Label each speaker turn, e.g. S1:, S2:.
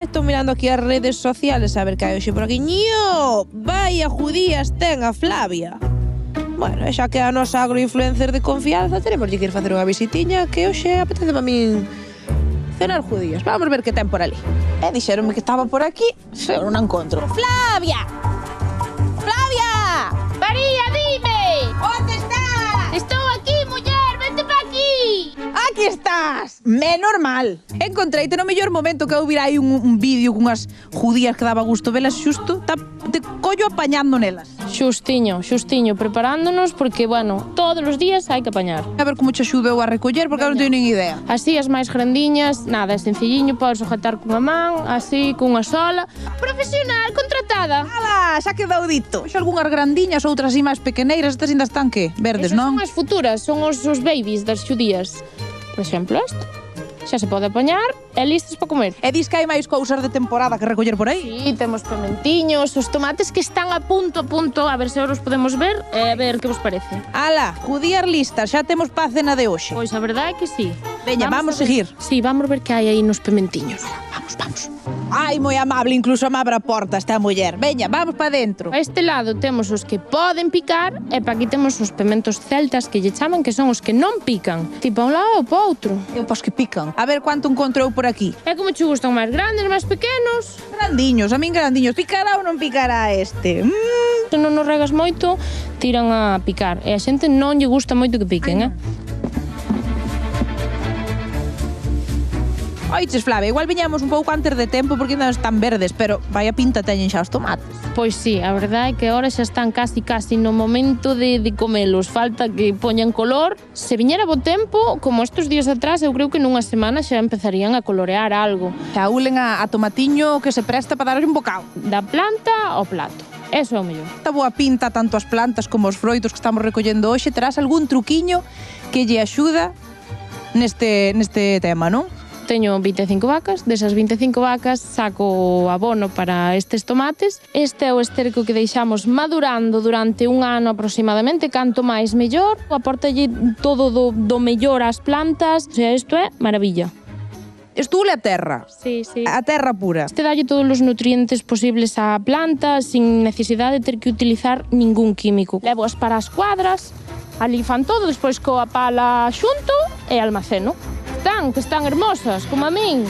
S1: Estou mirando aquí as redes sociales a ver que hai hoxe por aquí. ¡Ño! Vaya judías ten a Flavia. Bueno, xa que a nosa agroinfluencer de confianza, tenemos que ir facer unha visitiña que hoxe apetece a min cenar judías. Vamos ver que ten por ali. Dixeronme que estaba por aquí, pero non encontro. Flavia! Flavia!
S2: María, dime!
S1: Onde estás?
S2: Estou aquí, muller, vente pa aquí!
S1: Aquí estás! Menos mal. Encontreite no mellor momento que eu vira aí un vídeo cunhas judías que daba gusto velas xusto, te collo apañando nelas.
S2: Xustiño, preparándonos porque, bueno, todos os días hai que apañar.
S1: A ver como che axudo eu a recoller porque eu non teño nin idea.
S2: Así as máis grandiñas, nada, é sencilliño, podes sujetar cunha man, así, cunha sola. Profesional, contratada.
S1: Ala, xa quedou dito. Xa algunhas grandiñas, outras así máis pequeneiras, estas ainda están que? Verdes,
S2: Esas
S1: non?
S2: son as futuras, son os babies das xudías. Por exemplo, esta. Xa se pode apañar e listas para comer.
S1: E dis que hai máis cousas de temporada que recoller por aí?
S2: Sí, temos pimentiños, os tomates que están a punto, a ver se os podemos ver e a ver que vos parece.
S1: Ala, judías listas, xa temos pa a cena de hoxe.
S2: Pois a verdade é que sí.
S1: Veña, vamos seguir.
S2: Sí, vamos ver que hai aí nos pimentiños.
S1: Vamos. Ai, moi amable, incluso me abre a porta esta muller. Veña, vamos pa dentro.
S2: A este lado temos os que poden picar e pa aquí temos os pimentos celtas que lle chaman que son os que non pican. Tipo a un lado ou pa outro.
S1: Eu pos que pican. A ver cuánto encontro eu por aquí.
S2: É como che gustan máis grandes, máis pequenos.
S1: Grandiños, a min grandiños. Picará ou non picará este?
S2: Se non nos regas moito, tiran a picar. E a xente non lle gusta moito que piquen,
S1: Oiches, Flavia, igual viñamos un pouco antes de tempo porque ainda están verdes, pero vaya pinta teñen xa os tomates.
S2: Pois sí, a verdade é que agora xa están casi no momento de comelos. Falta que poñan color. Se viñera bo tempo, como estes días atrás, eu creo que nunha semana xa empezarían a colorear algo.
S1: Xa ulen a tomatiño que se presta para darlle un bocado.
S2: Da planta ao plato. Eso é o mellor.
S1: Esta boa pinta tanto as plantas como os froitos que estamos recollendo hoxe. Terás algún truquiño que lle axuda neste tema, non?
S2: Teño 25 vacas, desas 25 vacas saco abono para estes tomates. Este é o esterco que deixamos madurando durante un ano aproximadamente, canto máis mellor. Aportalle todo do mellor ás plantas, o sea, isto é maravilla.
S1: Estule a terra.
S2: Sí.
S1: A terra pura.
S2: Este dalle todos os nutrientes posibles á planta sin necesidade de ter que utilizar ningún químico. Levo-as para as cuadras, ali fan todo, despois coa pala xunto e almaceno. Que están hermosas, como a min.